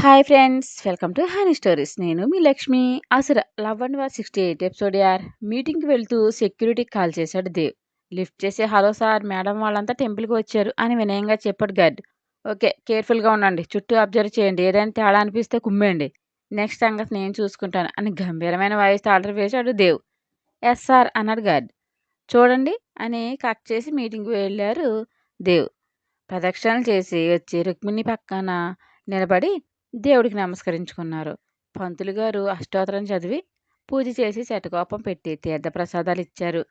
Hi friends, welcome to honey stories. నేను మీ లక్ష్మి. అసుర love and war 68 episode యార్. మీటింగ్కి వెళ్తూ సెక్యూరిటీకి కాల్ చేశాడు దేవ్. లిఫ్ట్ చేసి హలో సార్, మేడం వాళ్ళంతా టెంపుల్కి వచ్చారు అని వినయంగా చెప్పాడు గార్డ్. ఓకే, కేర్ఫుల్గా ఉండండి, చుట్టూ అబ్జర్వ్ చేయండి, ఏదైనా తేడా అనిపిస్తే కుమ్మేయండి, నెక్స్ట్ సంగతి నేను చూసుకుంటాను అని గంభీరమైన వాయిస్ ఆర్డర్ వేశాడు దేవ్. ఎస్ సార్ అన్నాడు గార్డ్. చూడండి అని కట్ చేసి మీటింగ్కి వెళ్ళారు దేవ్. ప్రదక్షిణలు చేసి వచ్చి రుక్మిణి పక్కన నిలబడి దేవుడికి నమస్కరించుకున్నారు. పంతులు గారు అష్టోత్తరం చదివి పూజ చేసి శటకోపం పెట్టి తీర్థప్రసాదాలు ఇచ్చారు.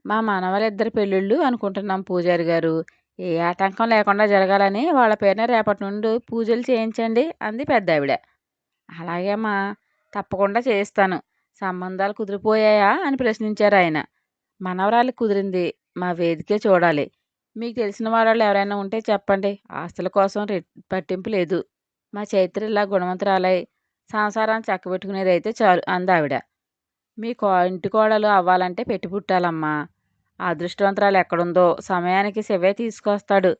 మా మనవలిద్దరి పెళ్ళిళ్ళు అనుకుంటున్నాం పూజారి గారు, ఏ ఆటంకం లేకుండా జరగాలని వాళ్ళ పేరున రేపటి నుండి పూజలు చేయించండి అంది పెద్దావిడ. అలాగేమా, తప్పకుండా చేయిస్తాను. సంబంధాలు కుదిరిపోయాయా అని ప్రశ్నించారు ఆయన. మనవరాలు కుదిరింది, మా వేదికే చూడాలి. మీకు తెలిసిన వాళ్ళు ఎవరైనా ఉంటే చెప్పండి, ఆస్తుల కోసం పట్టింపు లేదు. మా చైత్ర ఇలా గుణవంతురాలై సంసారాన్ని చక్కబెట్టుకునేదైతే చాలు అందావిడ. మీ ఇంటి కోడలు అవ్వాలంటే పెట్టి పుట్టాలమ్మా. అదృష్టవంతురాలు ఎక్కడుందో సమయానికి శివే తీసుకొస్తాడు.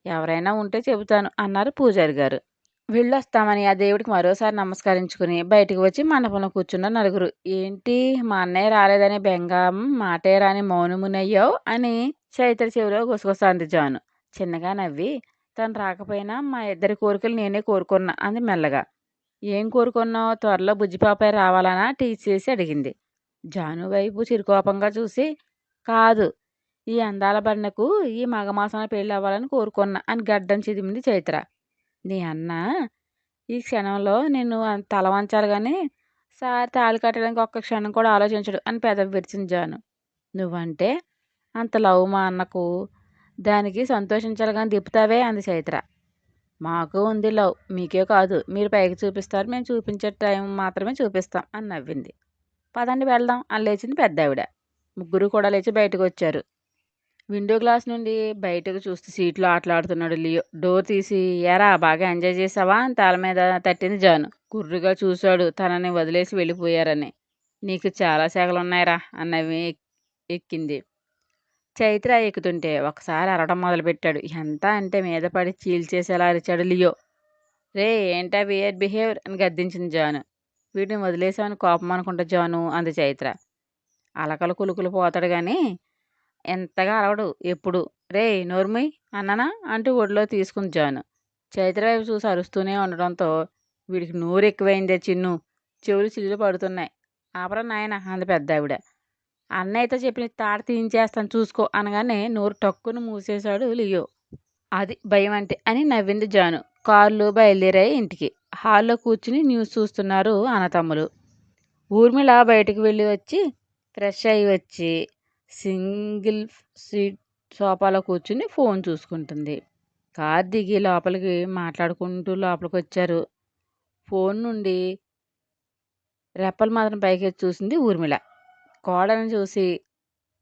ఎవరైనా ఉంటే చెబుతాను అన్నారు పూజారి గారు. వెళ్ళొస్తామని ఆ దేవుడికి మరోసారి నమస్కరించుకుని బయటికి వచ్చి మండపంలో కూర్చున్న నలుగురు. ఏంటి మా అన్నయ్య రాలేదని బెంగం, మాటే రాని మౌనమునయ్యావు అని చైత్ర చెవిలో గుసగుసంది జాను. చిన్నగా నవ్వి, తను రాకపోయినా మా ఇద్దరి కోరికలు నేనే కోరుకున్నా అంది మెల్లగా. ఏం కోరుకున్నావు? త్వరలో బుజ్జిపాపై రావాలనా టీచ్ చేసి అడిగింది. జాను వైపు చిరుకోపంగా చూసి, కాదు, ఈ అందాల బండకు ఈ మగమాసన పెళ్ళి అవ్వాలని కోరుకున్నా అని గడ్డం చిదిమింది చైత్ర. నీ అన్న ఈ క్షణంలో నిన్ను తల వంచాలి కానీ సార్ తాళి కట్టడానికి ఒక్క క్షణం కూడా ఆలోచించడు అని పెదవి విరిచింది జాను. నువ్వంటే అంత లవ్ మా అన్నకు, దానికి సంతోషించాలి కానీ దిప్పుతావే అంది చైత్ర. మాకు ఉంది లవ్, మీకే కాదు. మీరు పైకి చూపిస్తారు, మేము చూపించే టైం మాత్రమే చూపిస్తాం అని నవ్వింది. పదండి వెళ్దాం అని లేచింది పెద్దావిడ. ముగ్గురు కూడా లేచి బయటకు వచ్చారు. విండో గ్లాస్ నుండి బయటకు చూస్తూ సీట్లో ఆటలాడుతున్నాడు లియో. డోర్ తీసి, ఎరా బాగా ఎంజాయ్ చేసావా అని తల మీద తట్టింది జాను. గుర్రుగా చూశాడు తనని వదిలేసి వెళ్ళిపోయారని. నీకు చాలా శాఖలున్నాయిరా అన్నవి ఎక్కింది. చైత్ర ఎక్కుతుంటే ఒకసారి అరవడం మొదలుపెట్టాడు. ఎంత అంటే మీద పడి చీల్చేసేలా అరిచాడు లియో. రే ఏంటా వియర్ బిహేవియర్ అని గద్దించింది జాను. వీటిని వదిలేసామని కోపం అనుకుంటా జాను అంది చైత్ర. అలకలు కులుకులు పోతాడు కానీ ఎంతగా అరవడు ఎప్పుడు. రే నోర్ముయ్ అన్ననా అంటూ ఒడిలో తీసుకుంది జాను. చైత్ర వైపు చూసి అరుస్తూనే ఉండడంతో, వీడికి నోరు ఎక్కువైందే చిన్ను, చెవులు చిల్లులు పడుతున్నాయి, ఆపరా నాయన అంది పెద్దావిడ. అన్నయ్యతో చెప్పిన తాట తీయించేస్తాను చూసుకో అనగానే నోరు టక్కును మూసేశాడు లియో. అది భయం అంటే అని నవ్వింది జాను. కార్లు బయలుదేరాయి ఇంటికి. హాల్లో కూర్చుని న్యూస్ చూస్తున్నారు అన్నతమ్ములు. ఊర్మిళ బయటకు వెళ్ళి వచ్చి ఫ్రెష్ అయ్యి వచ్చి సింగిల్ సీట్ సోఫాలో కూర్చుని ఫోన్ చూసుకుంటుంది. కార్ దిగి లోపలికి మాట్లాడుకుంటూ లోపలికి వచ్చారు. ఫోన్ నుండి రెప్పలు మాత్రం పైకెత్తి చూసింది ఊర్మిళ. కోడలను చూసి,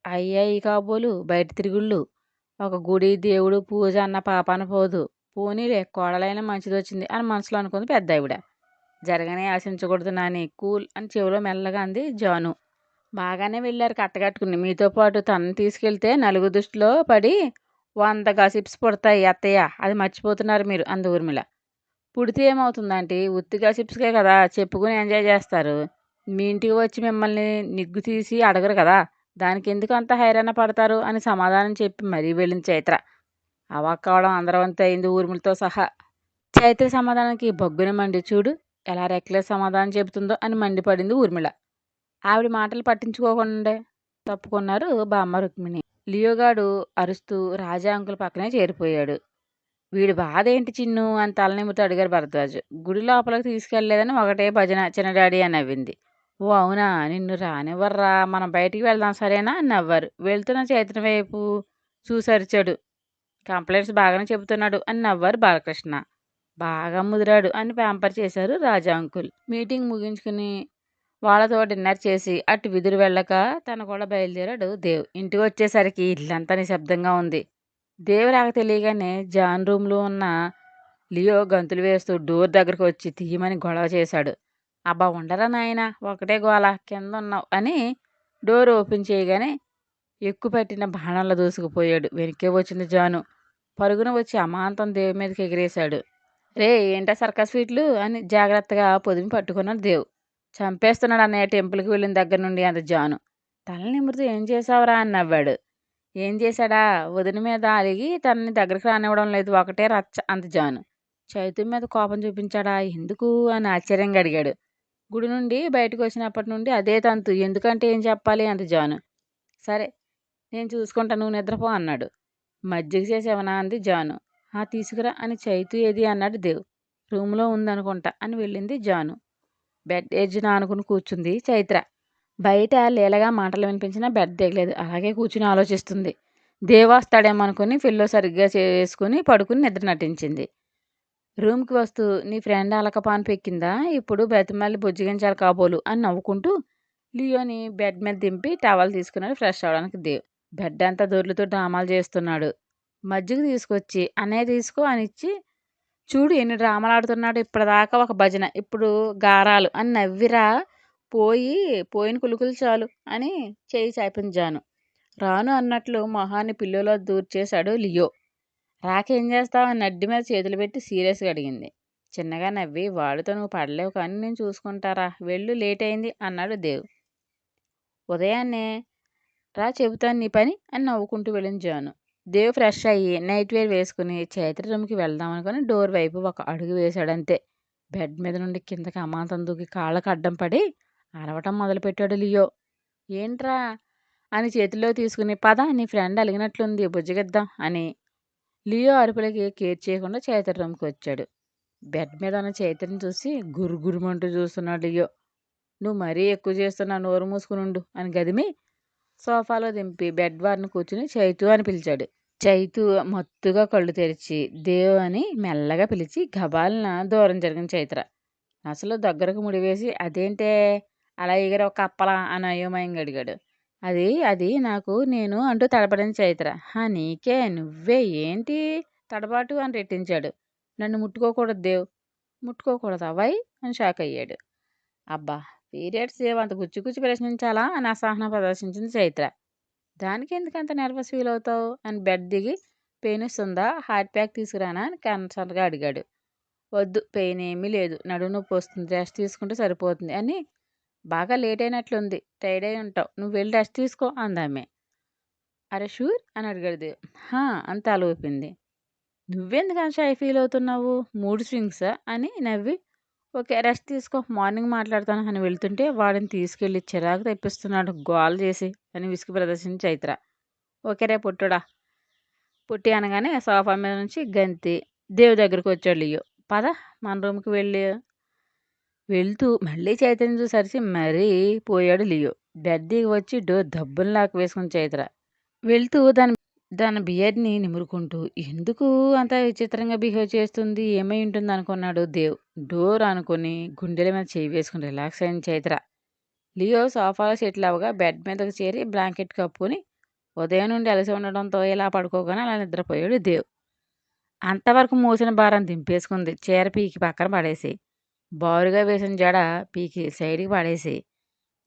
అయ్యాయి కాబోలు బయట తిరుగుళ్ళు, ఒక గుడి దేవుడు పూజ అన్న పాపాన పోదు, పోనీలే కోడలైనా మంచిది వచ్చింది అని మనసులో అనుకుంది పెద్దావిడ. జరగనే ఆశించకూడదు నాని, కూల్ అని చెవిలో మెల్లగా అంది జాను. బాగానే వెళ్ళారు కట్టకట్టుకుని. మీతో పాటు తనని తీసుకెళ్తే నలుగురు దృష్టిలో పడి 100 గాసిప్స్ పుడతాయి అత్తయ్య, అది మర్చిపోతున్నారు మీరు అంది ఊర్మిళ. పుడితే ఏమవుతుందంటే ఉత్తి గాసిప్స్కే కదా చెప్పుకుని ఎంజాయ్ చేస్తారు. మీ ఇంటికి వచ్చి మిమ్మల్ని నిగ్గు తీసి అడగరు కదా, దానికి ఎందుకు అంత హైరాణ పడతారు అని సమాధానం చెప్పి మరీ వెళ్ళింది చైత్ర. అవాక్ కావడం అందరవంతు అయింది ఊర్మిళతో సహా. చైత్ర సమాధానానికి బొగ్గున మండి, చూడు ఎలా రెక్లెస్ సమాధానం చెబుతుందో అని మండిపడింది ఊర్మిళ. ఆవిడ మాటలు పట్టించుకోకుండా తప్పుకున్నారు బామ్మ రుక్మిణి. లియోగాడు అరుస్తూ రాజా అంకుల్ పక్కనే చేరిపోయాడు. వీడి బాధ ఏంటి చిన్ను అని తలనిమ్ముతూ అడిగారు భరద్వాజు. గుడి లోపలికి తీసుకెళ్లేదని ఒకటే భజన చిన్నడాడీ అని నవ్వింది. ఓ అవునా, నిన్ను రానివ్వర్రా, మనం బయటికి వెళ్దాం సరేనా అని నవ్వారు. వెళ్తున్న చైతన్య వైపు చూసరిచాడు. కంప్లైంట్స్ బాగానే చెబుతున్నాడు అని నవ్వారు బాలకృష్ణ. బాగా ముదిరాడు అని ప్యాంపర్ చేశారు రాజా అంకుల్. మీటింగ్ ముగించుకుని వాళ్ళతో డిన్నర్ చేసి అటు విధులు వెళ్ళక తను కూడా బయలుదేరాడు దేవ్. ఇంటికి వచ్చేసరికి ఇల్లంతా నిశ్శబ్దంగా ఉంది. దేవ్ రాక తెలియగానే జాన్ రూమ్లో ఉన్న లియో గంతులు వేస్తూ డోర్ దగ్గరకు వచ్చి తీయమని గొడవ చేశాడు. అబ్బా ఉండరా నాయన, ఒకటే గోల, కింద ఉన్నావు అని డోర్ ఓపెన్ చేయగానే ఎక్కుపెట్టిన బాణంలో దూసుకుపోయాడు. వెనక్కే వచ్చింది జాను. పరుగున వచ్చి అమాంతం దేవి మీదకి ఎగిరేశాడు. రే ఏంటా సర్కస్ స్వీట్లు అని జాగ్రత్తగా పొదిమి పట్టుకున్నాడు దేవ్. చంపేస్తున్నాడు అన్నయ్య టెంపుల్కి వెళ్ళిన దగ్గర నుండి అంత జాను. తల నిమురుతూ ఏం చేసావురా అని నవ్వాడు. ఏం చేశాడా? వదిన మీద అలిగి తనని దగ్గరికి రానివ్వడం లేదు. ఒకటే రచ్చ అంత జాను. చైతు మీద కోపం చూపించాడా? ఎందుకు? అని ఆశ్చర్యంగా అడిగాడు. గుడి నుండి బయటకు వచ్చినప్పటి నుండి అదే తంతు. ఎందుకంటే ఏం చెప్పాలి అంత జాను. సరే నేను చూసుకుంటా నువ్వు నిద్రపో అన్నాడు. మజ్జిగ చేసేవనా అంది జాను. ఆ తీసుకురా అని చైతు ఏది అన్నాడు దేవ్. రూమ్లో ఉందనుకుంటా అని వెళ్ళింది జాను. బెడ్ ఎడ్జ్‌న ఆనుకుని కూర్చుంది చైత్ర. బయట లీలగా మాటలు వినిపించినా బెడ్ దిగలేదు. అలాగే కూర్చుని ఆలోచిస్తుంది. దేవొస్తాడేమో అనుకుని పిల్లో సరిగ్గా చేసుకుని పడుకుని నిద్ర నటించింది. రూమ్‌కి వస్తూ నీ ఫ్రెండ్ అలకపాను పెక్కిందా? ఇప్పుడు బ్రతిమాలి బుజ్జగించాలి కాబోలు అని నవ్వుకుంటూ లియోని బెడ్ మీద దింపి టవల్ తీసుకున్నాడు ఫ్రెష్ అవ్వడానికి దేవ్. బెడ్ అంతా దొర్లుతూ డ్రామాలు చేస్తున్నాడు. మజ్జిగ తీసుకొచ్చి అన్నయ్య తీసుకో అనిచ్చి చూడు ఎన్ని డ్రామాలాడుతున్నాడో ఇప్పటిదాకా ఒక భజన. ఇప్పుడు గారాలు అని నవ్విరా పోయిన కులుకులు చాలు అని చేయి చాపింది జాను. రాను అన్నట్లు మొహాన్ని పిల్లోలో దూర్చేశాడు లియో. రాకేం చేస్తావు అని నడ్డి మీద చేతులు పెట్టి సీరియస్గా అడిగింది. చిన్నగా నవ్వి వాడితో నువ్వు పడలేవు కానీ నేను చూసుకుంటారా వెళ్ళు లేట్ అయింది అన్నాడు దేవ్. ఉదయాన్నే రా చెబుతాను నీ పని అని నవ్వుకుంటూ వెళ్ళింది జాను. దేవ్ ఫ్రెష్ అయ్యి నైట్ వేర్ వేసుకుని చైత్ర రూమ్కి వెళ్దాం అనుకుని డోర్ వైపు ఒక అడుగు వేశాడంతే. బెడ్ మీద నుండి కిందకి అమాంతం దూకి కాళ్ళకు అడ్డం పడి అరవటం మొదలుపెట్టాడు లియో. ఏంట్రా అని చేతిలో తీసుకుని పద నీ ఫ్రెండ్ అలిగినట్లుంది బుజ్జగిద్దాం అని లియో అరుపులకి కేర్ చేయకుండా చైత్ర రూమ్కి వచ్చాడు. బెడ్ మీద ఉన్న చైత్రని చూసి గురుగురుమంటూ చూస్తున్నాడు లియో. నువ్వు మరీ ఎక్కువ చేస్తున్నావు నోరు మూసుకునుండు అని గదిమి సోఫాలో దింపి బెడ్ వారిని కూర్చుని చైతు అని పిలిచాడు. చైతు మత్తుగా కళ్ళు తెరిచి దేవ్ అని మెల్లగా పిలిచి గబాలన దూరం జరిగిన చైత్ర. అసలు దగ్గరకు ముడివేసి అదేంటే అలా ఎగిరి ఒక అప్పలా అని అయోమయంగా అడిగాడు. అది అది నాకు నేను అంటూ తడబడిన చైత్ర. నీకే నువ్వే ఏంటి తడబాటు అని రెట్టించాడు. నన్ను ముట్టుకోకూడదు దేవ్. ముట్టుకోకూడదా వై అని షాక్ అయ్యాడు. అబ్బా పీరియడ్స్ అంత గుచ్చి గుచ్చి ప్రశ్నించాలా అని అసహనం ప్రదర్శించింది చైత్ర. దానికి ఎందుకు అంత నర్వస్ ఫీల్ అవుతావు అని బెడ్ దిగి పెయిన్ వస్తుందా హార్ట్ ప్యాక్ తీసుకురానా అని కన్సర్న్గా అడిగాడు. వద్దు పెయిన్ ఏమీ లేదు నడుము నొప్పి వస్తుంది రెస్ట్ తీసుకుంటే సరిపోతుంది అని బాగా లేట్ అయినట్లుంది టైర్డ్ అయి ఉంటావు నువ్వు వెళ్ళి రెస్ట్ తీసుకో అందామె. అరే షూర్ అని అడిగాడు. అంత అలూపింది. నువ్వెందుకు అంత షై ఫీల్ అవుతున్నావు మూడ్ స్వింగ్సా అని నవ్వి ఓకే రెస్ట్ తీసుకో మార్నింగ్ మాట్లాడతాను అని వెళ్తుంటే వాడిని తీసుకెళ్ళి చిరాకు తెప్పిస్తున్నాడు గోల్ చేసి అని విసుగు ప్రదర్శించి చైత్ర. ఓకే రే పుట్టుడా పుట్టి అనగానే సోఫా మీద నుంచి గంతి దేవు దగ్గరికి వచ్చాడు లియో. పద మన రూమ్కి వెళ్తూ మళ్ళీ చైతన్యం చూసరిచి మరీ పోయాడు లియో. బెడ్ దిగి వచ్చి డోర్ దబ్బులు లాక్ వేసుకుని చైత్ర వెళ్తూ దాని బియర్ని నిమురుకుంటూ ఎందుకు అంత విచిత్రంగా బిహేవ్ చేస్తుంది ఏమై ఉంటుంది అనుకున్నాడు దేవ్. డోర్ అనుకుని గుండెల మీద చేయి వేసుకుని రిలాక్స్ అయిన చైత్ర. లియో సోఫాలో సెటిల్ అవ్వగా బెడ్ మీదకి చేరి బ్లాంకెట్ కప్పుని ఉదయం నుండి అలసి ఉండడంతో ఇలా పడుకోగానే అలా నిద్రపోయాడు దేవ్. అంతవరకు మోసిన భారం దింపేసుకుంది చీర పీకి పక్కన పడేసి బారుగా వేసిన జడ పీకి సైడ్కి పడేసి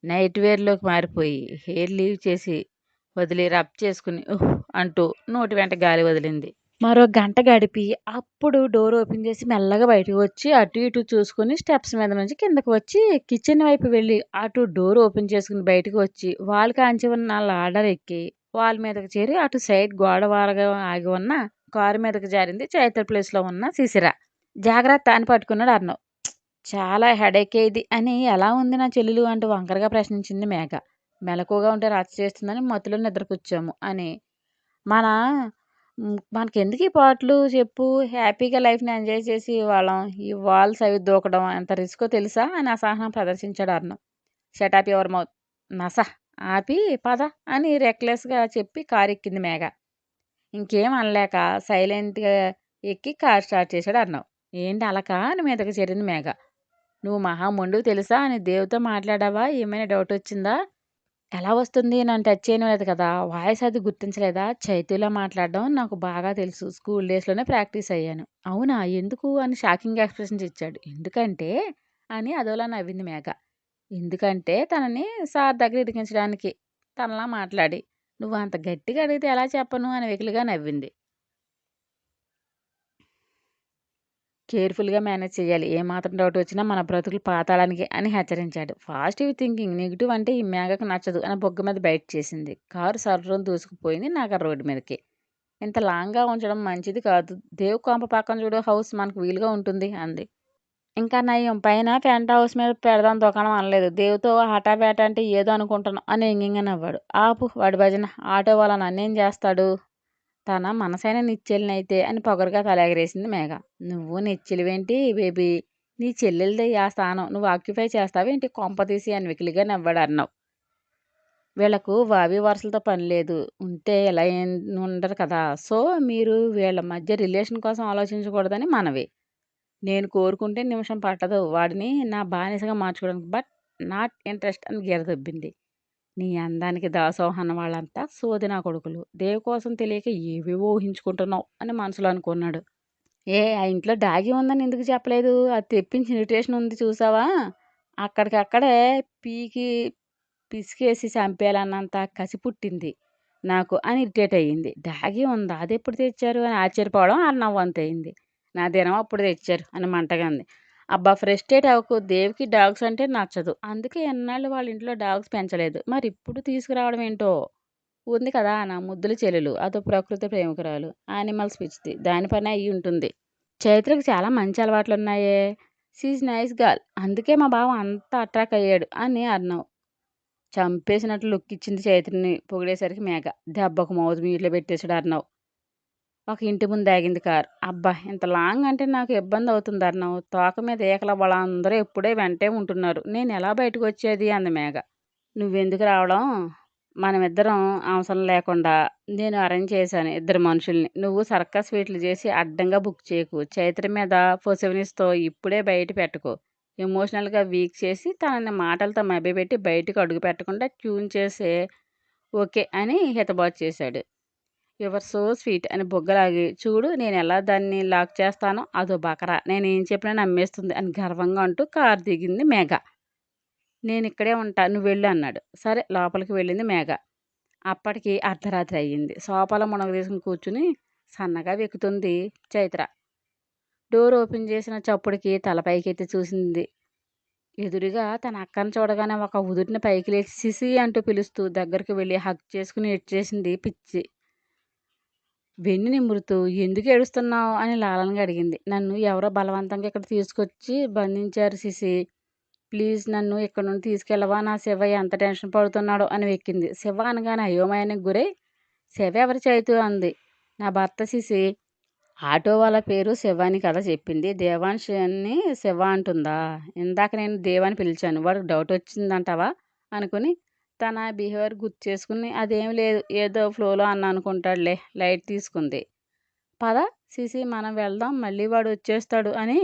నైట్ వేర్లోకి మారిపోయి హెయిర్ లీవ్ చేసి వదిలి రబ్ చేసుకుని అంటూ నోటి వెంట గాలి వదిలింది. మరో గంట గడిపి అప్పుడు డోర్ ఓపెన్ చేసి మెల్లగా బయటకు వచ్చి అటు ఇటు చూసుకుని స్టెప్స్ మీద నుంచి కిందకు వచ్చి కిచెన్ వైపు వెళ్ళి అటు డోర్ ఓపెన్ చేసుకుని బయటకు వచ్చి వాల్ కాంచి ఉన్న లాడర్ ఎక్కి వాల్ మీదకి చేరి అటు సైడ్ గోడ వారగా ఆగి ఉన్న కారు మీదకి జారింది చైత్ర ప్లేస్లో ఉన్న శిశిర. జాగ్రత్త అని పట్టుకున్నాడు అర్ణవ్. చాలా హెడేక్ ఇది అని ఎలా ఉంది నా చెల్లెలు అంటూ వంకరగా ప్రశ్నించింది మేఘ. మెలకుగా ఉంటే రచ్చ చేస్తుందని మత్తులో నిద్రపుచ్చాము అని మన మనకెందుకు ఈ పాటలు చెప్పు హ్యాపీగా లైఫ్ని ఎంజాయ్ చేసి వాళ్ళం ఈ వాల్స్ అవి దూకడం ఎంత రిస్కో తెలుసా అని అసహనం ప్రదర్శించాడు అర్ణవ్. షటాప్ యువర్ మౌత్ నస ఆపి పద అని రెక్లెస్గా చెప్పి కారు ఎక్కింది మేఘ. ఇంకేం అనలేక సైలెంట్గా ఎక్కి కార్ స్టార్ట్ చేశాడు అర్ణవ్. ఏంటి అలక అని మీదకి చేరింది మేఘ. నువ్వు మహా మొండువు తెలుసా అని దేవుతో మాట్లాడావా ఏమైనా డౌట్ వచ్చిందా ఎలా వస్తుంది నన్ను టచ్ చేయలేదు కదా వాయిస్ అది గుర్తించలేదా చైతూలో మాట్లాడడం నాకు బాగా తెలుసు స్కూల్ డేస్లోనే ప్రాక్టీస్ అయ్యాను. అవునా ఎందుకు అని షాకింగ్ ఎక్స్ప్రెషన్స్ ఇచ్చాడు. ఎందుకంటే అని అదోలా నవ్వింది మేఘ. ఎందుకంటే తనని సార్ దగ్గర ఇరికించడానికి తనలా మాట్లాడి నువ్వు అంత గట్టిగా అడిగితే ఎలా చెప్పను అని వెకిలిగా నవ్వింది. కేర్‌ఫుల్‌గా మేనేజ్ చేయాలి. ఏమాత్రం డౌట్ వచ్చినా మన బ్రతుకులు పాతాళానికే అని హెచ్చరించాడు. పాజిటివ్ థింకింగ్ నెగెటివ్ అంటే ఈ మేఘకు నచ్చదు అని బుగ్గ మీద బైట్ చేసింది. కారు సర్రున దూసుకుపోయింది నగర రోడ్డు మీదకి. ఇంత లాంగ్‌గా ఉంచడం మంచిది కాదు. దేవ్ కొంప పక్కన చూడు హౌస్ మనకు వీలుగా ఉంటుంది అంది. ఇంకా నయం పైన పెంట్ హౌస్ మీద పెడదాం దుకాణం అనలేదు. దేవ్‌తో హఠాబేట అంటే ఏదో అనుకుంటున్నాం అని వ్యంగ్యంగా నవ్వాడు. ఆపు వాడి భజన. ఆటో వాళ్ళ నన్నేం చేస్తాడు? తన మనసైన నిచ్చెలినైతే అని పొగరుగా తల ఎగరేసింది మేఘ. నువ్వు నిచ్చెలివేంటి బేబీ? నీ చెల్లెలిదే ఆ స్థానం. నువ్వు ఆక్యుపై చేస్తావేంటి కొంపతీసి అని వెకిలిగా నవ్వాడు అర్నవ్. వీళ్ళకు వావి వరుసలతో పని లేదు. ఉంటే ఇలా ఏం ఉండరు కదా! సో, మీరు వీళ్ళ మధ్య రిలేషన్ కోసం ఆలోచించకూడదని మనవి. నేను కోరుకుంటే నిమిషం పట్టదు వాడిని నా బానిసగా మార్చుకోవడానికి. బట్ నాట్ ఇంట్రెస్ట్ అని గీరదొబ్బింది. నీ అందానికి దాసోహం వాళ్ళంతా సోది నా కొడుకులు. దేవి కోసం తెలియక ఏవేవో ఊహించుకుంటున్నావు అని మనసులో అనుకున్నాడు. ఆ ఇంట్లో డాగి ఉందని ఎందుకు చెప్పలేదు? అది తెప్పించి ఇన్విటేషన్ ఉంది చూసావా? అక్కడికక్కడే పీకి పిసికేసి చంపేయాలన్నంత కసి పుట్టింది నాకు అని ఇరిటేట్ అయ్యింది. డాగి ఉందా? అదెప్పుడు తెచ్చారు అని ఆశ్చర్యపోవడం ఆ నవ్వంతయింది. నా దినం అప్పుడు తెచ్చారు అని మంటగా అంది. అబ్బా! ఫ్రస్ట్రేట్ అవ్వకు. దేవికి డాగ్స్ అంటే నచ్చదు. అందుకే ఎన్నాళ్ళు వాళ్ళ ఇంట్లో డాగ్స్ పెంచలేదు. మరిప్పుడు తీసుకురావడం ఏంటో? ఉంది కదా నా ముద్దుల చెల్లెలు. అదో ప్రకృతి ప్రేమికురాలు. యానిమల్స్ పిచ్చిది. దాని పనే అయ్యుంటుంది. చైత్రకి చాలా మంచి అలవాట్లున్నాయే. She is nice girl. అందుకే మా బావ అంత అట్రాక్ట్ అయ్యాడు అని అర్నవ్. చంపేసినట్లు లుక్ ఇచ్చింది చైత్రని పొగిడేసరికి మేఘ. దెబ్బకు మౌత్ మ్యూట్లో పెట్టేశాడు అర్నవ్. ఒక ఇంటి ముందు ఆగింది కారు. అబ్బా! ఇంత లాంగ్ అంటే నాకు ఇబ్బంది అవుతుంది అర్నవ్. తోక మీద ఈకల వాళ్ళందరూ ఎప్పుడే వెంటే ఉంటున్నారు. నేనెలా బయటకొచ్చేది అంది మేఘ. నువ్వెందుకు రావడం? మనమిద్దరం అవసరం లేకుండా నేను అరేంజ్ చేశాను ఇద్దరు మనుషుల్ని. నువ్వు సర్కస్ ఫీట్లు చేసి అడ్డంగా బుక్ చేయకు. చైత్ర మీద పొసెవెనిస్‌తో ఇప్పుడే బయట పెట్టకు. ఎమోషనల్‌గా వీక్ చేసి తనని మాటలతో మభ్యపెట్టి బయటకు అడుగు పెట్టకుండా ట్యూన్ చేసే ఓకే అని హితబోధ చేశాడు. యువర్ సో స్వీట్ అని బుగ్గలాగి చూడు నేనెలా దాన్ని లాక్ చేస్తానో అదో బకరా. నేనేం చెప్పినా నమ్మేస్తుంది అని గర్వంగా అంటూ కారు దిగింది మేఘ. నేనిక్కడే ఉంటా నువ్వెళ్ళు అన్నాడు. సరే లోపలికి వెళ్ళింది మేఘ. అప్పటికి అర్ధరాత్రి అయ్యింది. సోఫాలో మునగదీసుకుని కూర్చుని సన్నగా వెక్కుతుంది చైత్ర. డోర్ ఓపెన్ చేసిన చప్పుడుకి తల పైకెత్తి చూసింది. ఎదురుగా తన అక్కని చూడగానే ఒక ఉదుటిన పైకి లేచి సిసి అంటూ పిలుస్తూ దగ్గరికి వెళ్ళి హగ్ చేసుకుని ఏడ్చేసింది పిచ్చి. వెన్ను నిమురుతూ ఎందుకు ఏడుస్తున్నావు అని లాలనగా అడిగింది. నన్ను ఎవరో బలవంతంగా ఇక్కడ తీసుకొచ్చి బంధించారు సిసి. ప్లీజ్ నన్ను ఇక్కడ నుండి తీసుకెళ్ళవా? నా శివ ఎంత టెన్షన్ పడుతున్నాడో అని వెక్కింది. శివ అనగానే అయోమయానికి గురై శివ ఎవరి చైతు అంది. నా భర్త సిసి. ఆటో వాళ్ళ పేరు శివ అని కదా చెప్పింది. దేవాంశని శివ అంటుందా? ఇందాక నేను దేవ్ అని పిలిచాను. వాడికి డౌట్ వచ్చిందంటావా అనుకుని తన బిహేవియర్ గుర్తు చేసుకుని అదేం లేదు ఏదో ఫ్లోలో అన్న అనుకుంటాడులే లైట్ తీసుకుంది. పద సిసి మనం వెళ్దాం మళ్ళీ వాడు వచ్చేస్తాడు అని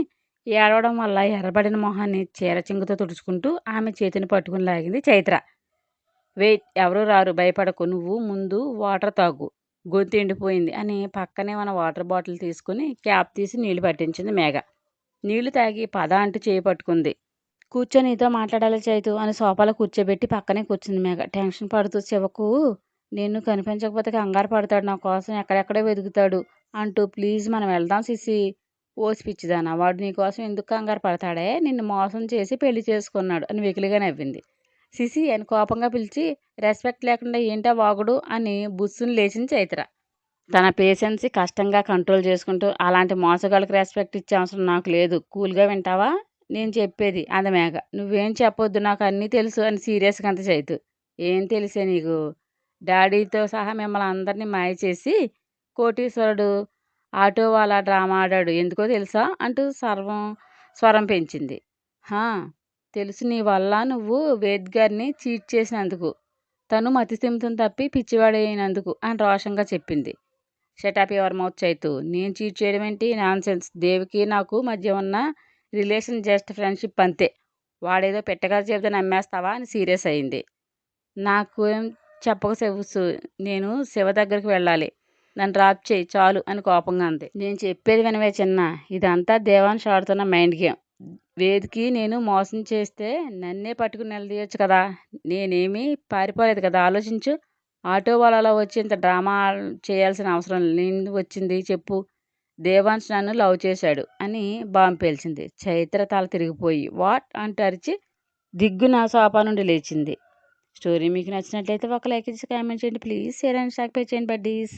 ఏడవడం వల్ల ఎర్రబడిన మొహాన్ని చీర చింగుతో తుడుచుకుంటూ ఆమె చేతిని పట్టుకుని లాగింది చైత్ర. వెయిట్ ఎవరూ రారు భయపడకు నువ్వు ముందు వాటర్ తాగు గొంతు ఎండిపోయింది అని పక్కనే ఉన్న వాటర్ బాటిల్ తీసుకుని క్యాప్ తీసి నీళ్లు పట్టించింది మేఘ. నీళ్లు తాగి పద అంటూ చేయి పట్టుకుంది. కూర్చొని నీతో మాట్లాడాలి చైతు అని సోఫాలో కూర్చోబెట్టి పక్కనే కూర్చుంది మేఘ. టెన్షన్ పడుతూ శివకు నేను కనిపించకపోతే కంగారు పడతాడు నా కోసం ఎక్కడెక్కడో వెతుకుతాడు అంటూ ప్లీజ్ మనం వెళ్దాం సిసి. ఓసి పిచ్చిదానా వాడు నీకోసం ఎందుకు కంగారు పడతాడే నిన్ను మోసం చేసి పెళ్లి చేసుకున్నాడు అని వెకిలిగా నవ్వింది. సిసి అని కోపంగా పిలిచి రెస్పెక్ట్ లేకుండా ఏంటా వాగుడు అని బుస్సుని లేచింది చైత్ర. తన పేషెన్సీ కష్టంగా కంట్రోల్ చేసుకుంటూ అలాంటి మోసగాళ్ళకి రెస్పెక్ట్ ఇచ్చే అవసరం నాకు లేదు. కూల్గా వింటావా నేను చెప్పేది అంది మేఘ. నువ్వేం చెప్పొద్దు నాకు అన్నీ తెలుసు అని సీరియస్గా అంత చైతు. ఏం తెలిసే నీకు? డాడీతో సహా మిమ్మల్ని అందరినీ మాయ చేసి కోటీశ్వరుడు ఆటో వాళ్ళ డ్రామా ఆడాడు ఎందుకో తెలుసా అంటూ స్వరం పెంచింది. హా తెలుసు నీ వల్ల నువ్వు వేద్ గారిని చీట్ చేసినందుకు తను మతిస్థిమితం తప్పి పిచ్చివాడైనందుకు అని రోషంగా చెప్పింది. Shut up your mouth Chaitu. నేను చీట్ చేయడం ఏంటి నాన్సెన్స్. దేవికి నాకు మధ్య ఉన్న రిలేషన్ జస్ట్ ఫ్రెండ్షిప్ అంతే. వాడేదో పెట్టగా చెబితే నమ్మేస్తావా అని సీరియస్ అయింది. నాకు ఏం చెప్పక శివసు నేను శివ దగ్గరికి వెళ్ళాలి నన్ను డ్రాప్ చేయి చాలు అని కోపంగా అంది. నేను చెప్పేది వినవే చిన్న ఇదంతా దేవాన్ష్ ఆడుతున్న మైండ్ గేమ్. వేదికి నేను మోసం చేస్తే నన్నే పట్టుకుని నిలదీయొచ్చు కదా. నేనేమీ పారిపోలేదు కదా ఆలోచించు. ఆటో వాళ్ళలో వచ్చి ఇంత డ్రామా చేయాల్సిన అవసరం నేను వచ్చింది చెప్పు. దేవాన్ష్ నన్ను లవ్ చేశాడు అని బాంబు పేల్చింది. చైత్ర తల తిరిగిపోయి వాట్ అంటూ అరిచి దిగ్గున సోఫా నుండి లేచింది. స్టోరీ మీకు నచ్చినట్లయితే ఒక లైక్ ఇచ్చి కామెంట్ చేయండి ప్లీజ్. షేర్ అండ్ సబ్స్క్రైబ్ చేయండి బడ్డీస్.